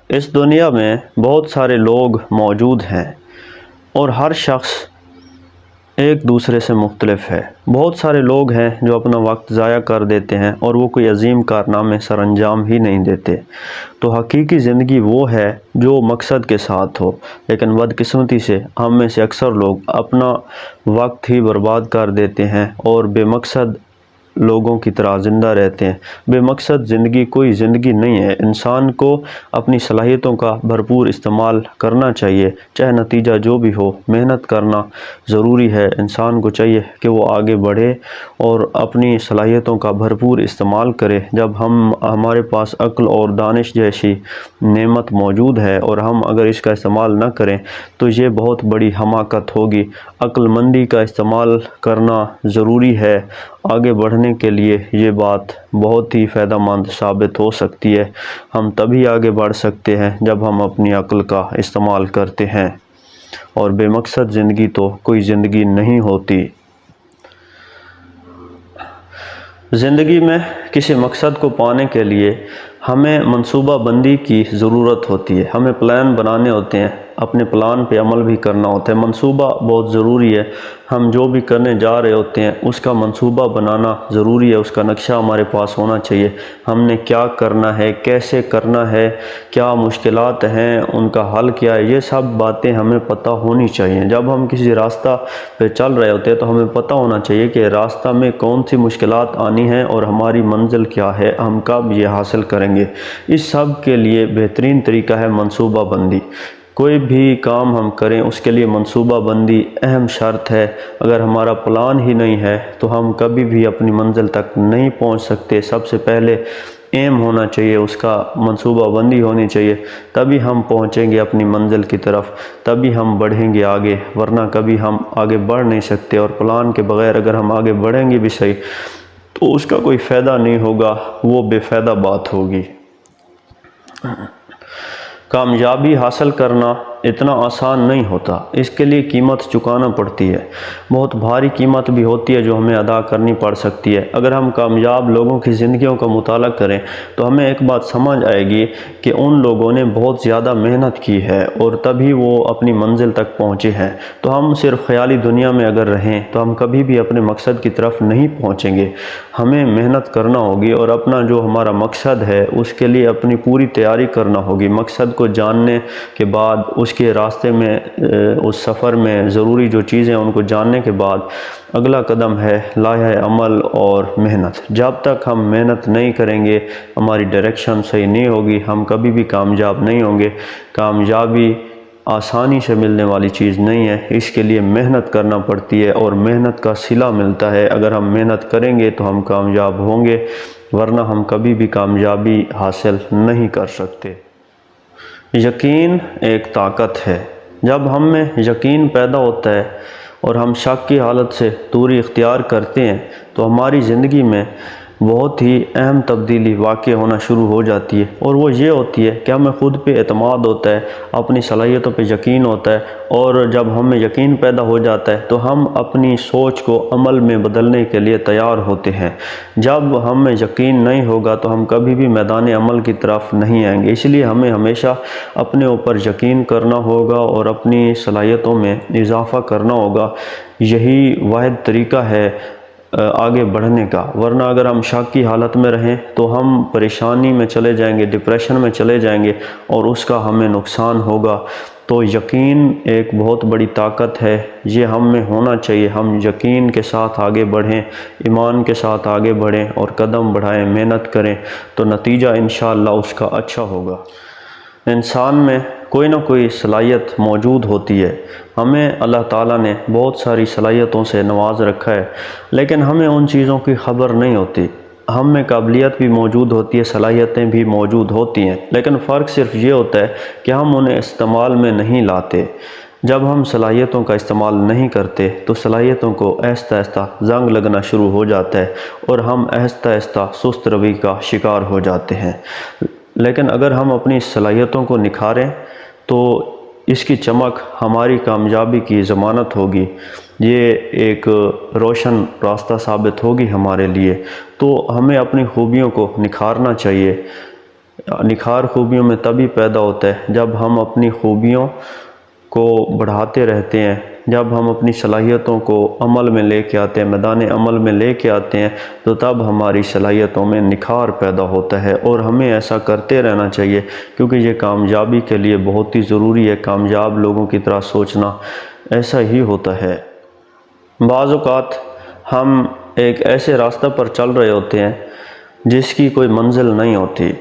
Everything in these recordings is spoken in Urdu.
اس دنیا میں بہت سارے لوگ موجود ہیں اور ہر شخص ایک دوسرے سے مختلف ہے۔ بہت سارے لوگ ہیں جو اپنا وقت ضائع کر دیتے ہیں اور وہ کوئی عظیم کارنامے سر انجام ہی نہیں دیتے۔ تو حقیقی زندگی وہ ہے جو مقصد کے ساتھ ہو، لیکن بدقسمتی سے ہم میں سے اکثر لوگ اپنا وقت ہی برباد کر دیتے ہیں اور بے مقصد لوگوں کی طرح زندہ رہتے ہیں۔ بے مقصد زندگی کوئی زندگی نہیں ہے۔ انسان کو اپنی صلاحیتوں کا بھرپور استعمال کرنا چاہیے، چاہے نتیجہ جو بھی ہو۔ محنت کرنا ضروری ہے۔ انسان کو چاہیے کہ وہ آگے بڑھے اور اپنی صلاحیتوں کا بھرپور استعمال کرے۔ جب ہمارے پاس عقل اور دانش جیسی نعمت موجود ہے اور ہم اگر اس کا استعمال نہ کریں تو یہ بہت بڑی حماقت ہوگی۔ عقل مندی کا استعمال کرنا ضروری ہے۔ آگے بڑھنے کے لیے یہ بات بہت ہی فائدہ مند ثابت ہو سکتی ہے۔ ہم تبھی آگے بڑھ سکتے ہیں جب ہم اپنی عقل کا استعمال کرتے ہیں، اور بے مقصد زندگی تو کوئی زندگی نہیں ہوتی۔ زندگی میں کسی مقصد کو پانے کے لیے ہمیں منصوبہ بندی کی ضرورت ہوتی ہے۔ ہمیں پلان بنانے ہوتے ہیں، اپنے پلان پہ عمل بھی کرنا ہوتا ہے۔ منصوبہ بہت ضروری ہے۔ ہم جو بھی کرنے جا رہے ہوتے ہیں اس کا منصوبہ بنانا ضروری ہے، اس کا نقشہ ہمارے پاس ہونا چاہیے۔ ہم نے کیا کرنا ہے، کیسے کرنا ہے، کیا مشکلات ہیں، ان کا حل کیا ہے، یہ سب باتیں ہمیں پتہ ہونی چاہیے۔ جب ہم کسی راستہ پہ چل رہے ہوتے ہیں تو ہمیں پتہ ہونا چاہیے کہ راستہ میں کون سی مشکلات آنی ہیں اور ہماری منزل کیا ہے، ہم کب یہ حاصل کریں گے۔ اس سب کے لیے بہترین طریقہ ہے منصوبہ بندی۔ کوئی بھی کام ہم کریں اس کے لیے منصوبہ بندی اہم شرط ہے۔ اگر ہمارا پلان ہی نہیں ہے تو ہم کبھی بھی اپنی منزل تک نہیں پہنچ سکتے۔ سب سے پہلے ایم ہونا چاہیے، اس کا منصوبہ بندی ہونی چاہیے، تبھی ہم پہنچیں گے اپنی منزل کی طرف، تبھی ہم بڑھیں گے آگے، ورنہ کبھی ہم آگے بڑھ نہیں سکتے۔ اور پلان کے بغیر اگر ہم آگے بڑھیں گے بھی صحیح تو اس کا کوئی فائدہ نہیں ہوگا، وہ بے فائدہ بات ہوگی۔ کامیابی حاصل کرنا اتنا آسان نہیں ہوتا، اس کے لیے قیمت چکانا پڑتی ہے۔ بہت بھاری قیمت بھی ہوتی ہے جو ہمیں ادا کرنی پڑ سکتی ہے۔ اگر ہم کامیاب لوگوں کی زندگیوں کا مطالعہ کریں تو ہمیں ایک بات سمجھ آئے گی کہ ان لوگوں نے بہت زیادہ محنت کی ہے اور تبھی وہ اپنی منزل تک پہنچے ہیں۔ تو ہم صرف خیالی دنیا میں اگر رہیں تو ہم کبھی بھی اپنے مقصد کی طرف نہیں پہنچیں گے۔ ہمیں محنت کرنا ہوگی اور اپنا جو ہمارا مقصد ہے اس کے لیے اپنی پوری تیاری کرنا ہوگی۔ مقصد کو جاننے کے بعد اس کے راستے میں، اس سفر میں ضروری جو چیزیں ان کو جاننے کے بعد اگلا قدم ہے لائحہ عمل اور محنت۔ جب تک ہم محنت نہیں کریں گے، ہماری ڈائریکشن صحیح نہیں ہوگی، ہم کبھی بھی کامیاب نہیں ہوں گے۔ کامیابی آسانی سے ملنے والی چیز نہیں ہے، اس کے لیے محنت کرنا پڑتی ہے اور محنت کا صلہ ملتا ہے۔ اگر ہم محنت کریں گے تو ہم کامیاب ہوں گے، ورنہ ہم کبھی بھی کامیابی حاصل نہیں کر سکتے۔ یقین ایک طاقت ہے۔ جب ہم میں یقین پیدا ہوتا ہے اور ہم شک کی حالت سے دوری اختیار کرتے ہیں تو ہماری زندگی میں بہت ہی اہم تبدیلی واقع ہونا شروع ہو جاتی ہے، اور وہ یہ ہوتی ہے کہ ہمیں خود پہ اعتماد ہوتا ہے، اپنی صلاحیتوں پہ یقین ہوتا ہے، اور جب ہمیں یقین پیدا ہو جاتا ہے تو ہم اپنی سوچ کو عمل میں بدلنے کے لیے تیار ہوتے ہیں۔ جب ہمیں یقین نہیں ہوگا تو ہم کبھی بھی میدان عمل کی طرف نہیں آئیں گے۔ اس لیے ہمیں ہمیشہ اپنے اوپر یقین کرنا ہوگا اور اپنی صلاحیتوں میں اضافہ کرنا ہوگا۔ یہی واحد طریقہ ہے آگے بڑھنے کا، ورنہ اگر ہم شک کی حالت میں رہیں تو ہم پریشانی میں چلے جائیں گے، ڈپریشن میں چلے جائیں گے اور اس کا ہمیں نقصان ہوگا۔ تو یقین ایک بہت بڑی طاقت ہے، یہ ہم میں ہونا چاہیے۔ ہم یقین کے ساتھ آگے بڑھیں، ایمان کے ساتھ آگے بڑھیں اور قدم بڑھائیں، محنت کریں تو نتیجہ انشاءاللہ اس کا اچھا ہوگا۔ انسان میں کوئی نہ کوئی صلاحیت موجود ہوتی ہے۔ ہمیں اللہ تعالیٰ نے بہت ساری صلاحیتوں سے نواز رکھا ہے، لیکن ہمیں ان چیزوں کی خبر نہیں ہوتی۔ ہم میں قابلیت بھی موجود ہوتی ہے، صلاحیتیں بھی موجود ہوتی ہیں، لیکن فرق صرف یہ ہوتا ہے کہ ہم انہیں استعمال میں نہیں لاتے۔ جب ہم صلاحیتوں کا استعمال نہیں کرتے تو صلاحیتوں کو آہستہ آہستہ زنگ لگنا شروع ہو جاتا ہے اور ہم آہستہ آہستہ سست روی کا شکار ہو جاتے ہیں۔ لیکن اگر ہم اپنی صلاحیتوں کو نکھاریں تو اس کی چمک ہماری کامیابی کی ضمانت ہوگی، یہ ایک روشن راستہ ثابت ہوگی ہمارے لیے۔ تو ہمیں اپنی خوبیوں کو نکھارنا چاہیے، نکھار خوبیوں میں تبھی پیدا ہوتا ہے جب ہم اپنی خوبیوں کو بڑھاتے رہتے ہیں، جب ہم اپنی صلاحیتوں کو عمل میں لے کے آتے ہیں، میدان عمل میں لے کے آتے ہیں، تو تب ہماری صلاحیتوں میں نکھار پیدا ہوتا ہے، اور ہمیں ایسا کرتے رہنا چاہیے کیونکہ یہ کامیابی کے لیے بہت ہی ضروری ہے۔ کامیاب لوگوں کی طرح سوچنا ایسا ہی ہوتا ہے۔ بعض اوقات ہم ایک ایسے راستہ پر چل رہے ہوتے ہیں جس کی کوئی منزل نہیں ہوتی۔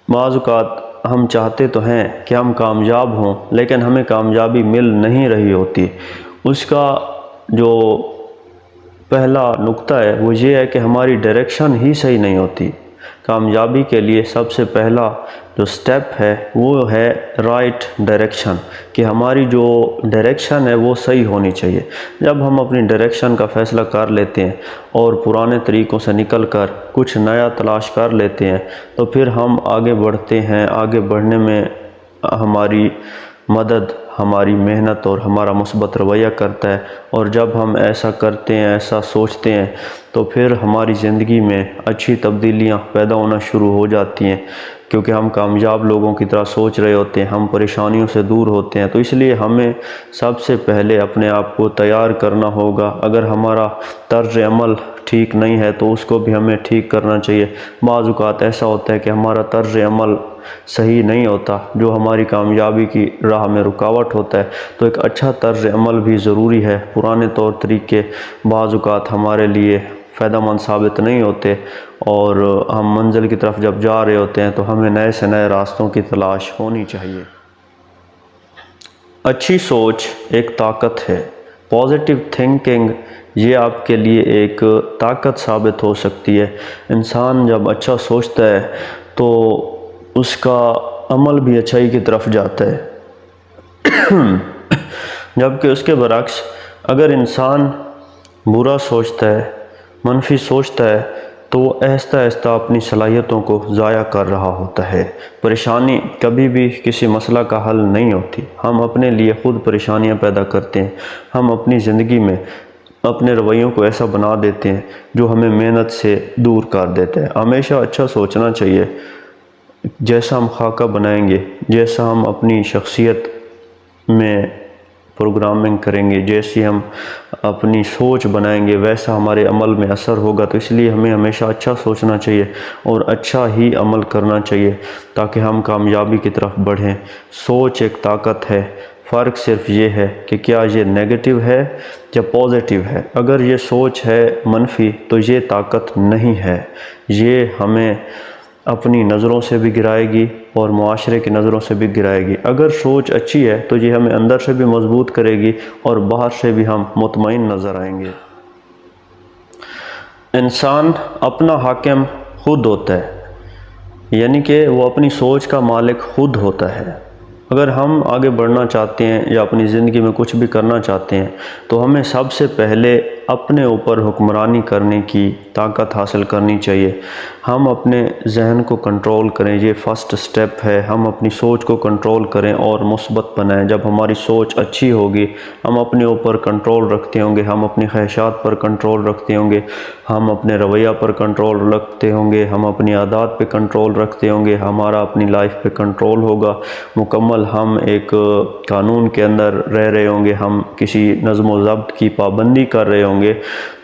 بعض اوقات ہم چاہتے تو ہیں کہ ہم کامیاب ہوں، لیکن ہمیں کامیابی مل نہیں رہی ہوتی۔ اس کا جو پہلا نقطہ ہے وہ یہ ہے کہ ہماری ڈائریکشن ہی صحیح نہیں ہوتی۔ کامیابی کے لیے سب سے پہلا جو سٹیپ ہے وہ ہے رائٹ ڈائریکشن، کہ ہماری جو ڈائریکشن ہے وہ صحیح ہونی چاہیے۔ جب ہم اپنی ڈائریکشن کا فیصلہ کر لیتے ہیں اور پرانے طریقوں سے نکل کر کچھ نیا تلاش کر لیتے ہیں تو پھر ہم آگے بڑھتے ہیں۔ آگے بڑھنے میں ہماری مدد ہماری محنت اور ہمارا مثبت رویہ کرتا ہے، اور جب ہم ایسا کرتے ہیں، ایسا سوچتے ہیں، تو پھر ہماری زندگی میں اچھی تبدیلیاں پیدا ہونا شروع ہو جاتی ہیں، کیونکہ ہم کامیاب لوگوں کی طرح سوچ رہے ہوتے ہیں، ہم پریشانیوں سے دور ہوتے ہیں۔ تو اس لیے ہمیں سب سے پہلے اپنے آپ کو تیار کرنا ہوگا۔ اگر ہمارا طرز عمل ٹھیک نہیں ہے تو اس کو بھی ہمیں ٹھیک کرنا چاہیے۔ بعض اوقات ایسا ہوتا ہے کہ ہمارا طرز عمل صحیح نہیں ہوتا، جو ہماری کامیابی کی راہ میں رکاوٹ ہوتا ہے، تو ایک اچھا طرز عمل بھی ضروری ہے۔ پرانے طور طریقے بعض اوقات ہمارے لیے فائدہ مند ثابت نہیں ہوتے، اور ہم منزل کی طرف جب جا رہے ہوتے ہیں تو ہمیں نئے سے نئے راستوں کی تلاش ہونی چاہیے۔ اچھی سوچ ایک طاقت ہے۔ پازیٹیو تھنکنگ یہ آپ کے لیے ایک طاقت ثابت ہو سکتی ہے۔ انسان جب اچھا سوچتا ہے تو اس کا عمل بھی اچھائی کی طرف جاتا ہے، جبکہ اس کے برعکس اگر انسان برا سوچتا ہے، منفی سوچتا ہے، تو وہ آہستہ آہستہ اپنی صلاحیتوں کو ضائع کر رہا ہوتا ہے۔ پریشانی کبھی بھی کسی مسئلہ کا حل نہیں ہوتی، ہم اپنے لیے خود پریشانیاں پیدا کرتے ہیں۔ ہم اپنی زندگی میں اپنے رویوں کو ایسا بنا دیتے ہیں جو ہمیں محنت سے دور کر دیتا ہے۔ ہمیشہ اچھا سوچنا چاہیے۔ جیسا ہم خاکہ بنائیں گے، جیسا ہم اپنی شخصیت میں پروگرامنگ کریں گے، جیسی ہم اپنی سوچ بنائیں گے، ویسا ہمارے عمل میں اثر ہوگا۔ تو اس لیے ہمیں ہمیشہ اچھا سوچنا چاہیے اور اچھا ہی عمل کرنا چاہیے تاکہ ہم کامیابی کی طرف بڑھیں۔ سوچ ایک طاقت ہے، فرق صرف یہ ہے کہ کیا یہ نیگیٹو ہے یا پازیٹیو ہے۔ اگر یہ سوچ ہے منفی تو یہ طاقت نہیں ہے، یہ ہمیں اپنی نظروں سے بھی گرائے گی اور معاشرے کی نظروں سے بھی گرائے گی۔ اگر سوچ اچھی ہے تو یہ ہمیں اندر سے بھی مضبوط کرے گی اور باہر سے بھی ہم مطمئن نظر آئیں گے۔ انسان اپنا حاکم خود ہوتا ہے، یعنی کہ وہ اپنی سوچ کا مالک خود ہوتا ہے۔ اگر ہم آگے بڑھنا چاہتے ہیں یا اپنی زندگی میں کچھ بھی کرنا چاہتے ہیں تو ہمیں سب سے پہلے اپنے اوپر حکمرانی کرنے کی طاقت حاصل کرنی چاہیے۔ ہم اپنے ذہن کو کنٹرول کریں، یہ فرسٹ سٹیپ ہے۔ ہم اپنی سوچ کو کنٹرول کریں اور مثبت بنائیں۔ جب ہماری سوچ اچھی ہوگی، ہم اپنے اوپر کنٹرول رکھتے ہوں گے، ہم اپنی خواہشات پر کنٹرول رکھتے ہوں گے، ہم اپنے رویہ پر کنٹرول رکھتے ہوں گے، ہم اپنی عادات پہ کنٹرول رکھتے ہوں گے، ہمارا اپنی لائف پہ کنٹرول ہوگا مکمل۔ ہم ایک قانون کے اندر رہ رہے ہوں گے، ہم کسی نظم و ضبط کی پابندی کر رہے ہوں گے،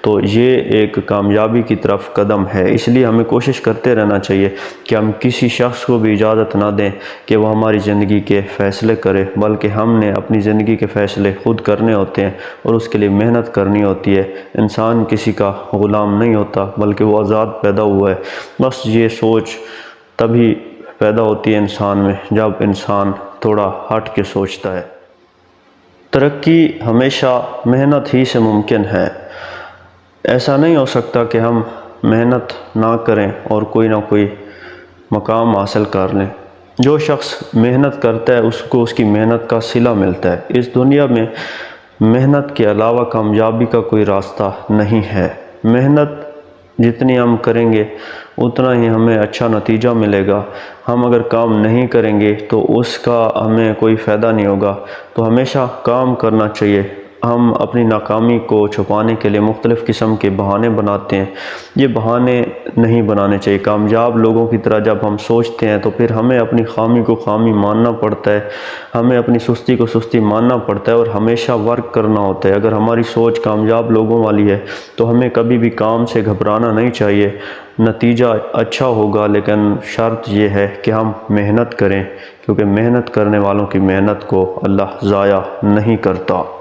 تو یہ ایک کامیابی کی طرف قدم ہے۔ اس لیے ہمیں کوشش کرتے رہنا چاہیے کہ ہم کسی شخص کو بھی اجازت نہ دیں کہ وہ ہماری زندگی کے فیصلے کرے، بلکہ ہم نے اپنی زندگی کے فیصلے خود کرنے ہوتے ہیں اور اس کے لیے محنت کرنی ہوتی ہے۔ انسان کسی کا غلام نہیں ہوتا بلکہ وہ آزاد پیدا ہوا ہے۔ بس یہ سوچ تبھی پیدا ہوتی ہے انسان میں جب انسان تھوڑا ہٹ کے سوچتا ہے۔ ترقی ہمیشہ محنت ہی سے ممکن ہے۔ ایسا نہیں ہو سکتا کہ ہم محنت نہ کریں اور کوئی نہ کوئی مقام حاصل کر لیں۔ جو شخص محنت کرتا ہے اس کو اس کی محنت کا صلہ ملتا ہے۔ اس دنیا میں محنت کے علاوہ کامیابی کا کوئی راستہ نہیں ہے۔ محنت جتنی ہم کریں گے اتنا ہی ہمیں اچھا نتیجہ ملے گا۔ ہم اگر کام نہیں کریں گے تو اس کا ہمیں کوئی فائدہ نہیں ہوگا۔ تو ہمیشہ کام کرنا چاہیے، ہم اپنی ناکامی کو چھپانے کے لیے مختلف قسم کے بہانے بناتے ہیں۔ یہ بہانے نہیں بنانے چاہیے۔ کامیاب لوگوں کی طرح جب ہم سوچتے ہیں تو پھر ہمیں اپنی خامی کو خامی ماننا پڑتا ہے، ہمیں اپنی سستی کو سستی ماننا پڑتا ہے اور ہمیشہ ورک کرنا ہوتا ہے۔ اگر ہماری سوچ کامیاب لوگوں والی ہے تو ہمیں کبھی بھی کام سے گھبرانا نہیں چاہیے۔ نتیجہ اچھا ہوگا، لیکن شرط یہ ہے کہ ہم محنت کریں، کیونکہ محنت کرنے والوں کی محنت کو اللہ ضائع نہیں کرتا۔